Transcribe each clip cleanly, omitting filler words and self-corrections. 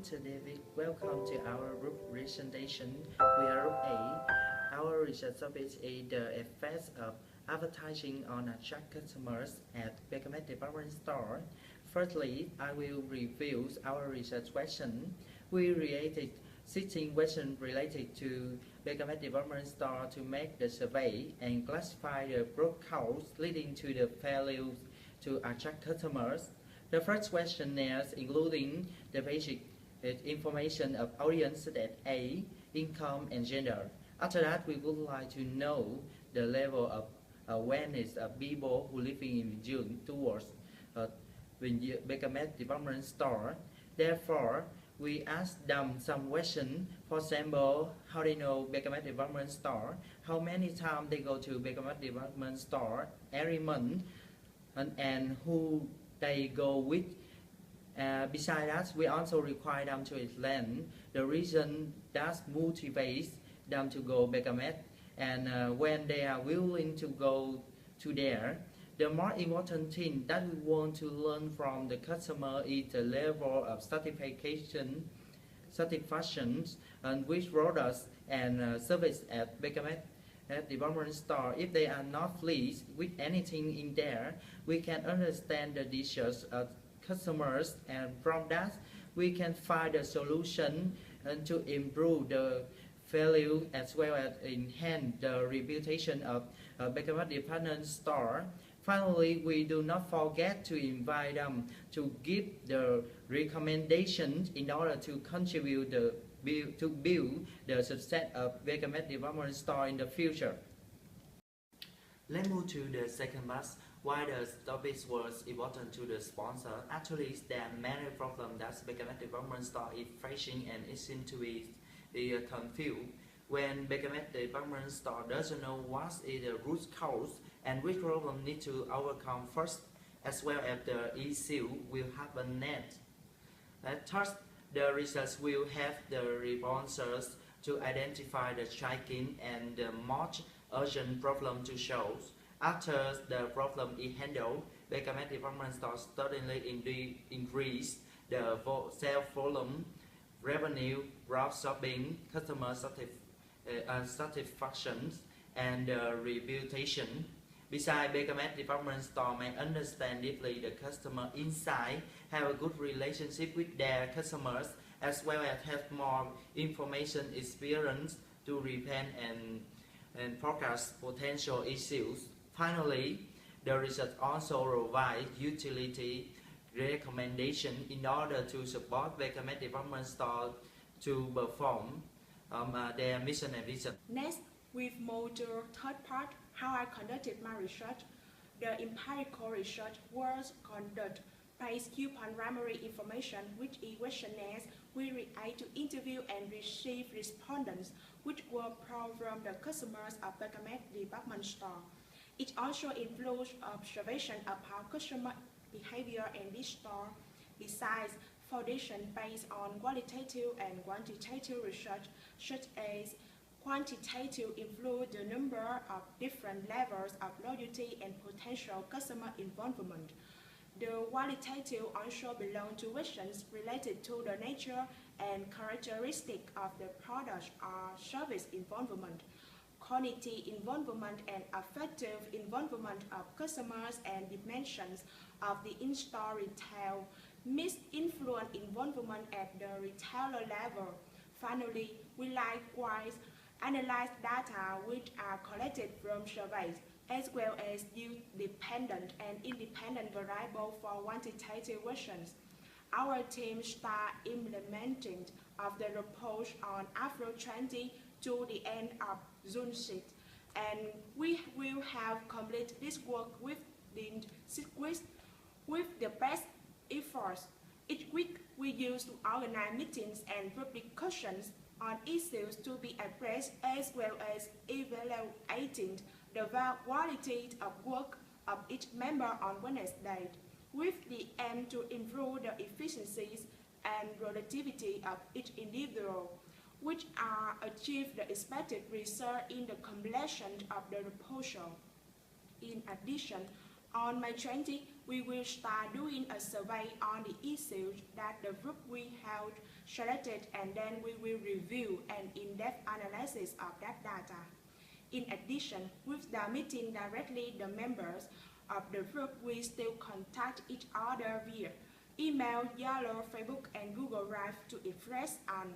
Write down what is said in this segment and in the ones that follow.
Mr. David. Welcome to our group presentation. We are Group A. Our research topic is the effects of advertising on attract customers at Becamet department store. Firstly, I will review our research question. We created 16 questions related to Becamet department store to make the survey and classify the broad cause leading to the failures to attract customers. The first questionnaire including the basic information of audience that A, income and gender. After that, we would like to know the level of awareness of people who living in June towards Becamet department store. Therefore, we asked them some questions. For example, how they know Becamet department store, how many times they go to Becamet department store every month, and who they go with. Besides that, we also require them to explain the reason that motivates them to go Becamet and when they are willing to go to there. The more important thing that we want to learn from the customer is the level of satisfaction and with products and service at Becamet department store. If they are not pleased with anything in there, we can understand the dishes of customers, and from that we can find a solution and to improve the value as well as enhance the reputation of Becamet department store. Finally, we do not forget to invite them to give the recommendations in order to contribute to build the success of Becamet department store in the future. Let's move to the second part. Why the topic was important to the sponsor? Actually, there are many problems that Becamet department store is facing, and it seems to be confused. When Becamet department store doesn't know what is the root cause and which problem need to overcome first, as well as the issue will happen next. Third, the research will have the responses to identify the striking and the most urgent problem to solve. After the problem is handled, Becamet department store suddenly increase the sales volume, revenue, gross shopping, customer satisfaction, and reputation. Besides, Becamet department store may understand deeply the customer inside, have a good relationship with their customers, as well as have more information experience to prevent and forecast potential issues. Finally, the research also provides utility recommendation in order to support Becamet department store to perform their mission and vision. Next, we've moved to the third part, how I conducted my research. The empirical research was conducted based upon primary information, which is questionnaires we react to interview and receive respondents, which were from the customers of Becamet department store. It also includes observation of how customer behavior in this store. Besides, foundation based on qualitative and quantitative research, such as quantitative include the number of different levels of loyalty and potential customer involvement. The qualitative also belong to questions related to the nature and characteristic of the product or service involvement, quality involvement and affective involvement of customers and dimensions of the in-store retail, mixed influence involvement at the retailer level. Finally, we likewise analyze data which are collected from surveys, as well as use dependent and independent variables for quantitative questions. Our team started implementing of the report on April 20 to the end of June 6, and we will have completed this work within 6 weeks with the best efforts. Each week, we use to organize meetings and publications on issues to be addressed, as well as evaluating the quality of work of each member on Wednesday, with the aim to improve the efficiencies and productivity of each individual, which are achieve the expected result in the completion of the proposal. In addition, on May 20, we will start doing a survey on the issues that the group we held selected, and then we will review an in-depth analysis of that data. In addition, without meeting directly the members of the group, we still contact each other via email, Yellow, Facebook, and Google Drive to express an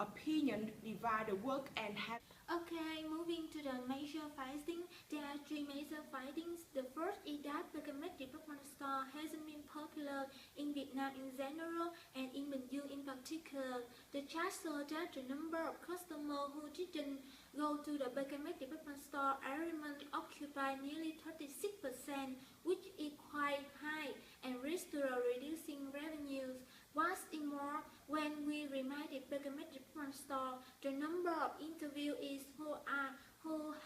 opinion, divide the work, and have. Okay, moving to the major findings. There are three major findings. The first is that Beckham department store hasn't been popular in Vietnam in general and in Bình Dương in particular. The chart shows that the number of customers who didn't go to the Beckham department store every month occupy nearly 36%, which is quite high and risks to reducing revenues. What's more, when we reminded Beckham department store, the number of interviewees who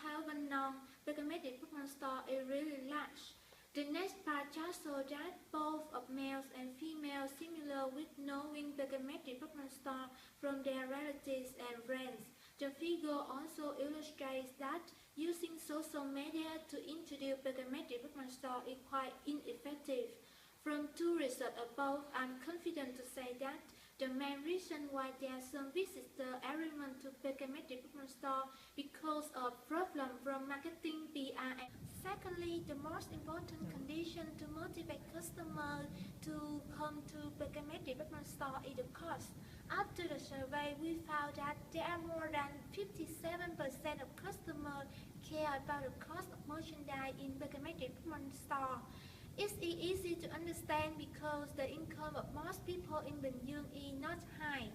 haven't known Beckham department store is really large. The next part just shows that both of males and females similar with knowing Beckham department store from their relatives and friends. The figure also illustrates that using social media to introduce Beckham department store is quite ineffective. From two research above, I'm confident to say that the main reason why there are some visitors every month to Beckham department store because of problem from marketing, PR, and secondly, the most important condition to motivate customers to come to Beckham department store is the cost. After the survey, we found that there are more than 57% of customers care about the cost of merchandise in Beckham department store. It's easy to understand because the income of most people in Bình Dương is not high.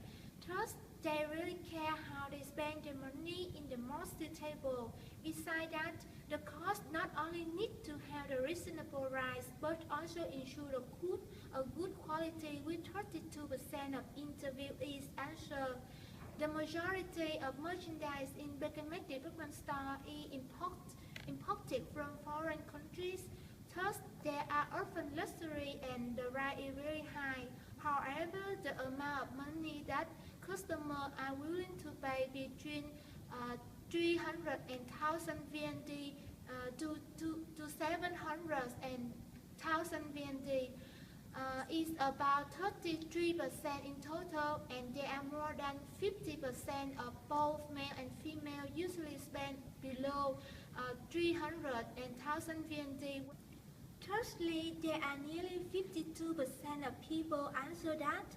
Thus, they really care how they spend their money in the most suitable. Besides that, the cost not only need to have a reasonable price, but also ensure a good quality with 32% of interviewees answer. The majority of merchandise in Beckham department store is imported from foreign countries. Thus, they are often luxury and the price is very high. However, the amount of money that customers are willing to pay between 300 and 1,000 VND to 700 and 1,000 VND is about 33% in total, and there are more than 50% of both male and female usually spend below 300 and 1,000 VND. Thirdly, there are nearly 52% of people answer that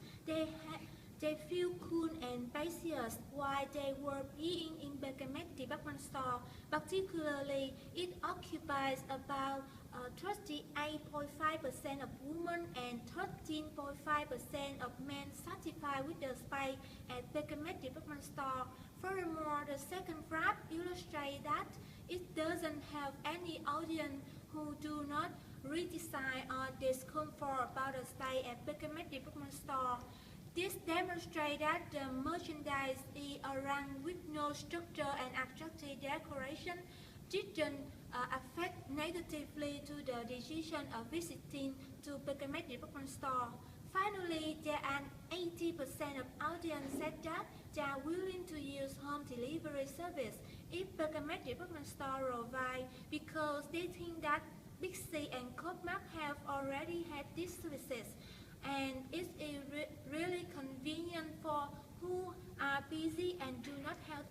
they feel cool and spacious while they were being in Beckham department store. Particularly, it occupies about 38.5% of women and 13.5% of men satisfied with the space at Beckham department store. Furthermore, the second graph illustrates that it doesn't have any audience who do not redesign or discomfort about the stay at Beckham department store. This demonstrates that the merchandise is arranged with no structure and attractive decoration didn't affect negatively to the decision of visiting to Beckham department store. Finally, there are 80% of audience said that they are willing to use home delivery service if Beckham department store provide because they think that Big C and Co.op have already had these services, and it is really convenient for who are busy and do not have.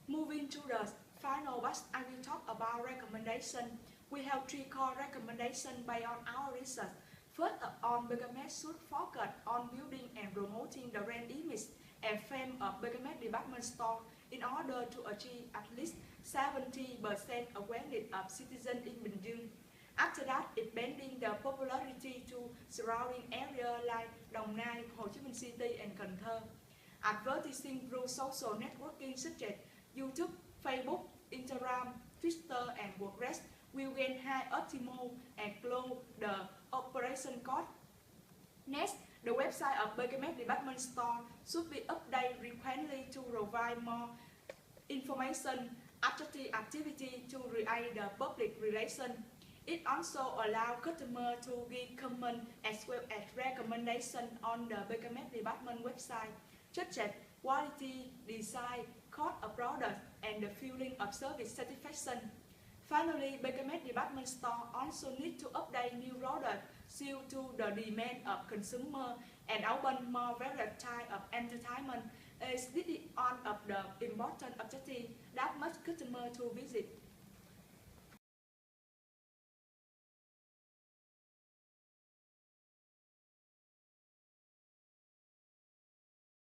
Moving to the final part, I will talk about recommendation. We have three core recommendations based on our research. First, on Beckham should focus on building and promoting the brand image and fame of Beckham department store in order to achieve at least 70% awareness of citizens in Bình Dương. After that, expanding the popularity to surrounding areas like Đồng Nai, Hồ Chí Minh City, and Cần Thơ. Advertising through social networking such as YouTube, Facebook, Instagram, Twitter, and WordPress will gain high optimal and close the operation cost. Next, the website of Beckham department store should be updated frequently to provide more information, activity to create the public relation. It also allows customers to give comments as well as recommendations on the Beckham department website, such as quality, design, cost of products, and the feeling of service satisfaction. Finally, BKMX department store also need to update new products suited to the demand of consumer and open more various types of entertainment. This is one of the important objectives that most customers to visit.